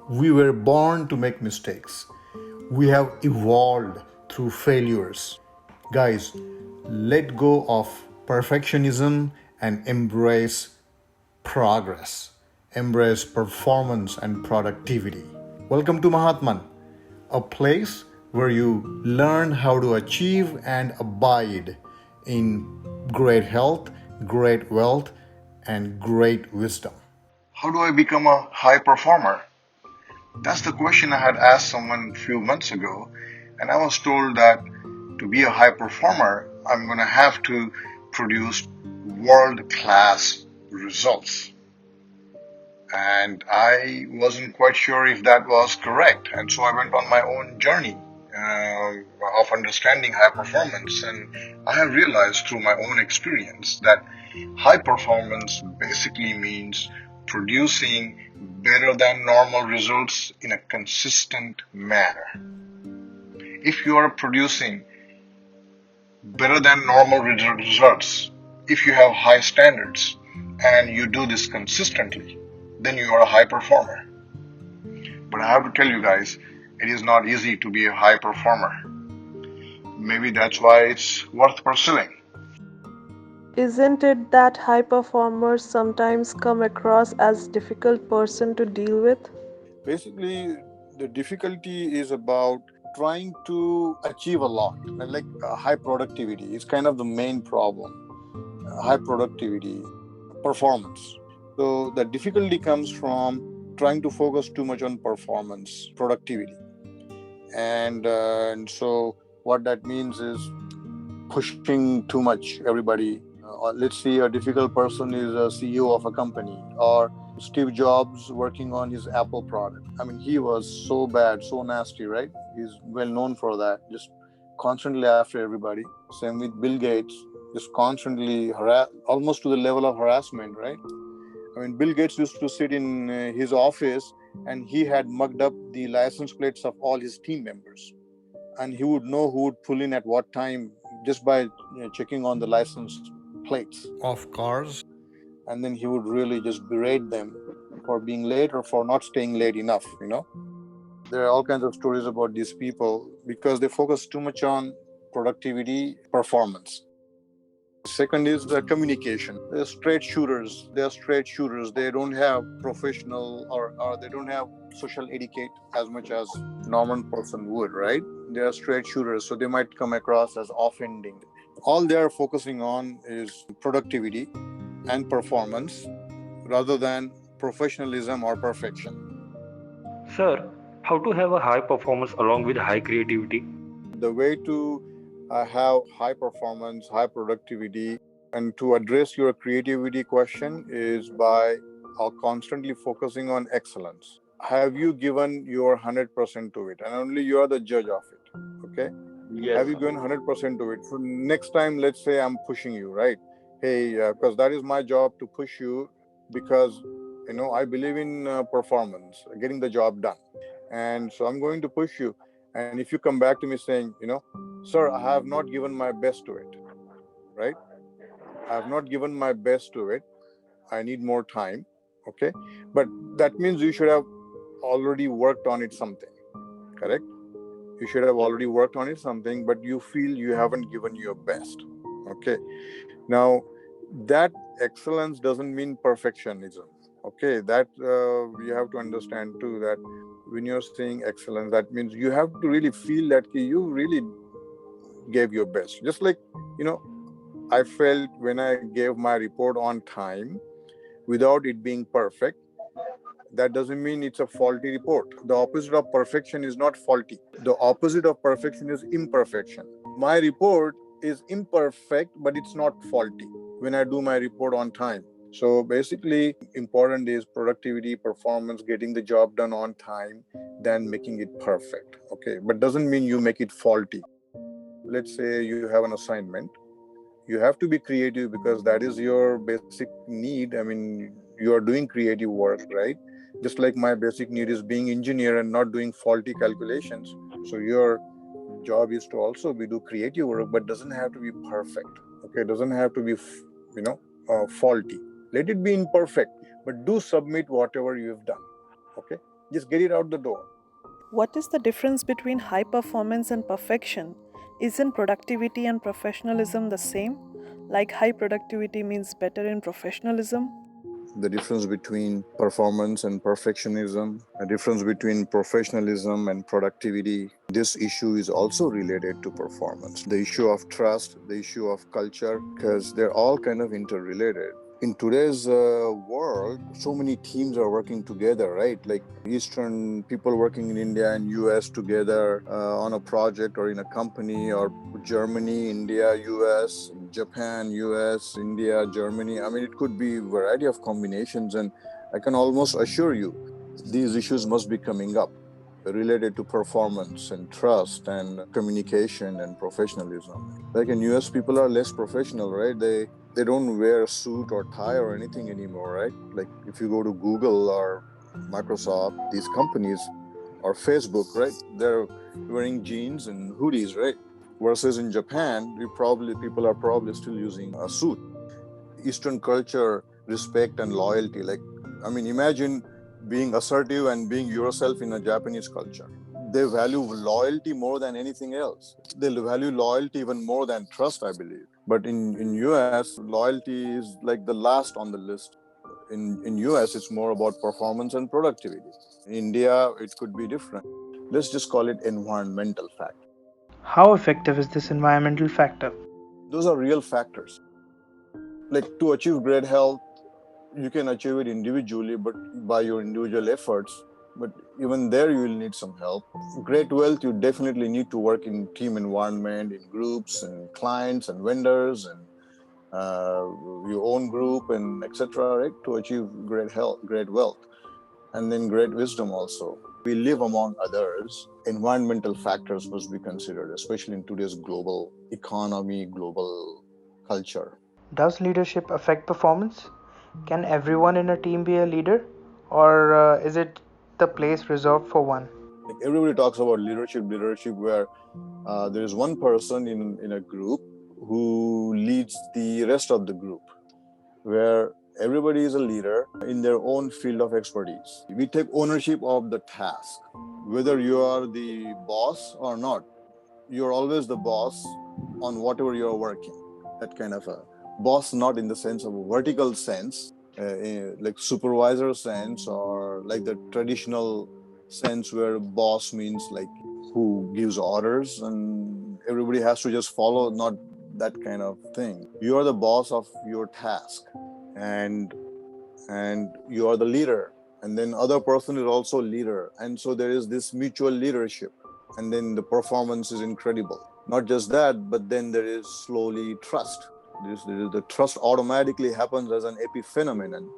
We were born to make mistakes. We have evolved through failures. Guys, let go of perfectionism and embrace progress. Embrace performance and productivity. Welcome to Mahatman, a place where you learn how to achieve and abide in great health, great wealth, and great wisdom. How do I become a high performer? That's the question I had asked someone a few months ago, and I was told that to be a high performer, I'm going to have to produce world class results. And I wasn't quite sure if that was correct, and so I went on my own journey of understanding high performance, and I have realized through my own experience that high performance basically means producing better than normal results in a consistent manner. If you are producing better than normal results, if you have high standards and you do this consistently, then you are a high performer. But I have to tell you guys, it is not easy to be a high performer. Maybe that's why it's worth pursuing. Isn't it that high performers sometimes come across as difficult person to deal with? Basically, the difficulty is about trying to achieve a lot, like high productivity is kind of the main problem. High productivity, performance. So the difficulty comes from trying to focus too much on performance, productivity. And so what that means is pushing too much everybody. Let's see, a difficult person is a CEO of a company, or Steve Jobs working on his Apple product. I mean, he was so bad, so nasty, right? He's well known for that, just constantly after everybody. Same with Bill Gates, just constantly almost to the level of harassment, right? I mean, Bill Gates used to sit in his office and he had mugged up the license plates of all his team members. And he would know who would pull in at what time just by checking on the license plates Of cars. and then he would really just berate them for being late or for not staying late enough. There are all kinds of stories about these people because they focus too much on productivity, performance. Second is communication. They're straight shooters. They don't have professional or they don't have social etiquette as much as normal person would, right? They are straight shooters, so they might come across as offending. All they are focusing on is productivity and performance rather than professionalism or perfection. Sir, how to have a high performance along with high creativity? The way to have high performance, high productivity, and to address your creativity question is by constantly focusing on excellence. Have you given your 100% to it? And only you are the judge of it. Okay? Yes, Have you sir. given 100% to it? So next time, let's say I'm pushing you, right? Hey, because that is my job to push you because, I believe in performance, getting the job done. And so I'm going to push you. And if you come back to me saying, sir, I have not given my best to it, right? I have not given my best to it. I need more time. Okay. But that means you should have already worked on it something, correct? You should have already worked on it something, but you feel you haven't given your best. Okay. Now, that excellence doesn't mean perfectionism. Okay. That you have to understand too, that when you're saying excellence, that means you have to really feel that you really gave your best. Just like, I felt when I gave my report on time without it being perfect, that doesn't mean it's a faulty report. The opposite of perfection is not faulty. The opposite of perfection is imperfection. My report is imperfect, but it's not faulty when I do my report on time. So basically, important is productivity, performance, getting the job done on time, than making it perfect. Okay, but doesn't mean you make it faulty. Let's say you have an assignment. You have to be creative because that is your basic need. I mean, you are doing creative work, right? Just like my basic need is being engineer and not doing faulty calculations. So your job is to also do creative work, but doesn't have to be perfect. Okay, doesn't have to be faulty. Let it be imperfect, but do submit whatever you have done. Okay. Just get it out the door. What is the difference between high performance and perfection? Isn't productivity and professionalism the same? Like high productivity means better in professionalism? The difference between performance and perfectionism, a difference between professionalism and productivity. This issue is also related to performance. The issue of trust, the issue of culture, because they're all kind of interrelated. In today's world, so many teams are working together, right? Like Eastern people working in India and US together on a project or in a company, or Germany, India, US, Japan, US, India, Germany. I mean, it could be a variety of combinations. And I can almost assure you, these issues must be coming up related to performance and trust and communication and professionalism. Like in US, people are less professional, right? They don't wear a suit or tie or anything anymore, right? Like if you go to Google or Microsoft, these companies, or Facebook, right? They're wearing jeans and hoodies, right? Versus in Japan, people are probably still using a suit. Eastern culture, respect and loyalty. Like, I mean, imagine being assertive and being yourself in a Japanese culture. They value loyalty more than anything else. They value loyalty even more than trust, I believe. But in US, loyalty is like the last on the list. In US, it's more about performance and productivity. In India, it could be different. Let's just call it environmental factor. How effective is this environmental factor? Those are real factors. Like to achieve great health, you can achieve it individually, but by your individual efforts. But even there, you will need some help. Great wealth, you definitely need to work in team environment, in groups and clients and vendors and your own group and etc. Right, to achieve great health, great wealth, and then great wisdom also. We live among others. Environmental factors must be considered, especially in today's global economy, global culture. Does leadership affect performance? Can everyone in a team be a leader? Or is it the place reserved for one? Like everybody talks about leadership, where there is one person in a group who leads the rest of the group, where everybody is a leader in their own field of expertise. We take ownership of the task, whether you are the boss or not. You're always the boss on whatever you're working. That kind of a boss, not in the sense of a vertical sense, like supervisor sense, or like the traditional sense where boss means like who gives orders and everybody has to just follow, not that kind of thing. You are the boss of your task, and you are the leader, and then other person is also leader, and so there is this mutual leadership, and then the performance is incredible. Not just that, but then there is slowly trust. The trust automatically happens as an epiphenomenon,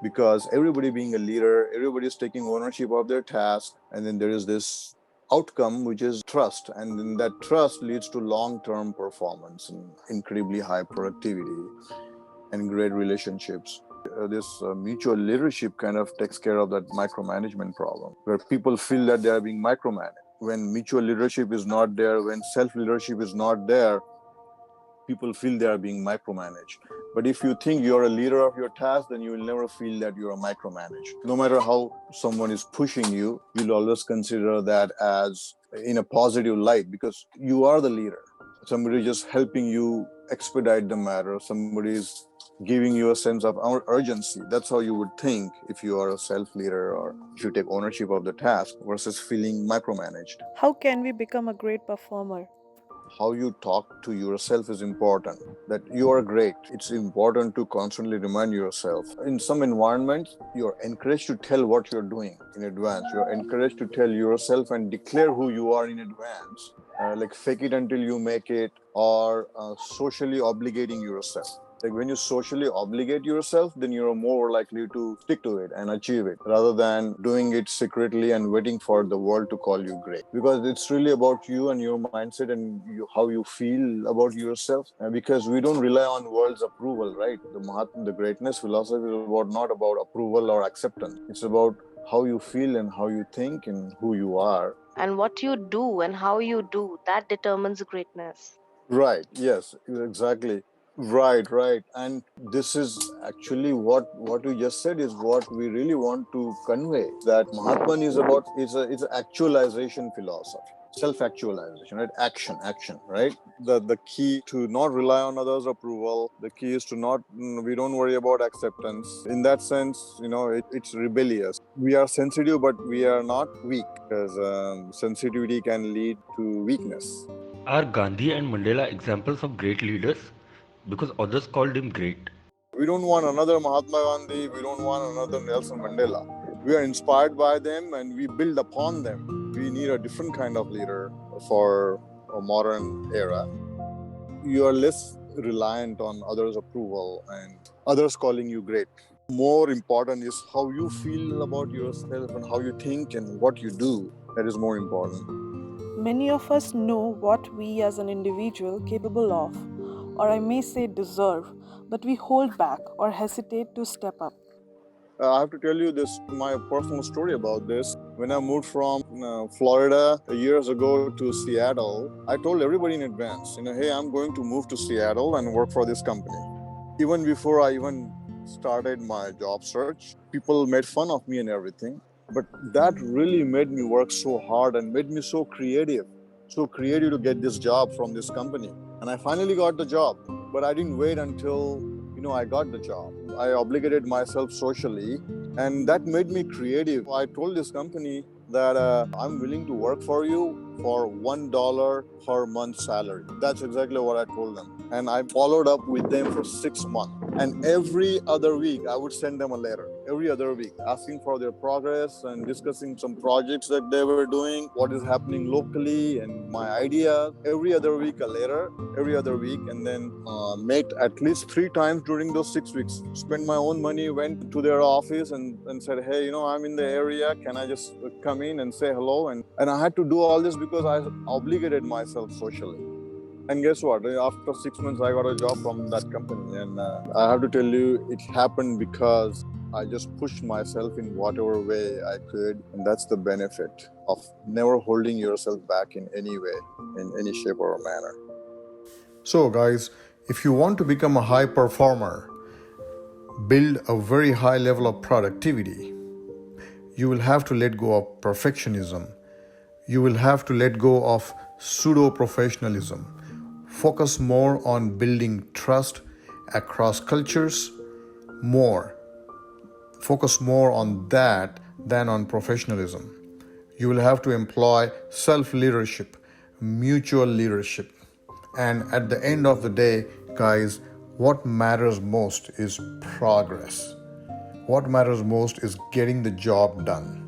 because everybody being a leader, everybody is taking ownership of their task, and then there is this outcome which is trust, and then that trust leads to long-term performance and incredibly high productivity and great relationships. This mutual leadership kind of takes care of that micromanagement problem, where people feel that they are being micromanaged. When mutual leadership is not there, when self-leadership is not there, people feel they are being micromanaged. But if you think you're a leader of your task, then you will never feel that you are micromanaged. No matter how someone is pushing you, you'll always consider that as in a positive light, because you are the leader. Somebody just helping you expedite the matter. Somebody is giving you a sense of urgency. That's how you would think if you are a self-leader, or if you take ownership of the task, versus feeling micromanaged. How can we become a great performer? How you talk to yourself is important. That you are great. It's important to constantly remind yourself. In some environments, you're encouraged to tell what you're doing in advance. You're encouraged to tell yourself and declare who you are in advance. Like fake it until you make it, or socially obligating yourself. Like when you socially obligate yourself, then you're more likely to stick to it and achieve it, rather than doing it secretly and waiting for the world to call you great. Because it's really about you and your mindset and how you feel about yourself. Because we don't rely on world's approval, right? The greatness philosophy is not about approval or acceptance. It's about how you feel and how you think and who you are. And what you do and how you do, that determines greatness. Right. Yes, exactly. Right, right. And this is actually what you just said is what we really want to convey. That Mahatman is about it's a actualization philosophy, self-actualization, right? Action, right? The key to not rely on others' approval. The key is to not we don't worry about acceptance. In that sense, it's rebellious. We are sensitive, but we are not weak, because sensitivity can lead to weakness. Are Gandhi and Mandela examples of great leaders? Because others called him great. We don't want another Mahatma Gandhi. We don't want another Nelson Mandela. We are inspired by them and we build upon them. We need a different kind of leader for a modern era. You are less reliant on others' approval and others calling you great. More important is how you feel about yourself and how you think and what you do. That is more important. Many of us know what we as an individual capable of, or I may say deserve, but we hold back or hesitate to step up. I have to tell you this, my personal story about this. When I moved from Florida years ago to Seattle, I told everybody in advance, hey, I'm going to move to Seattle and work for this company. Even before I even started my job search, people made fun of me and everything. But that really made me work so hard and made me so creative to get this job from this company. And I finally got the job, but I didn't wait until I got the job. I obligated myself socially, and that made me creative. I told this company that I'm willing to work for you for $1 per month salary. That's exactly what I told them. And I followed up with them for 6 months. And every other week, I would send them a letter. Every other week, asking for their progress and discussing some projects that they were doing, what is happening locally, and my idea. Every other week, a letter. Every other week, and then met at least 3 times during those 6 weeks. Spent my own money, went to their office and said, hey, I'm in the area. Can I just come in and say hello? And I had to do all this because I obligated myself socially. And guess what? After 6 months, I got a job from that company. And I have to tell you, it happened because I just pushed myself in whatever way I could. And that's the benefit of never holding yourself back in any way, in any shape or manner. So, guys, if you want to become a high performer, build a very high level of productivity, you will have to let go of perfectionism. You will have to let go of pseudo-professionalism. Focus more on building trust across cultures, Focus more on that than on professionalism. You will have to employ self-leadership, mutual leadership. And at the end of the day, guys, what matters most is progress. What matters most is getting the job done.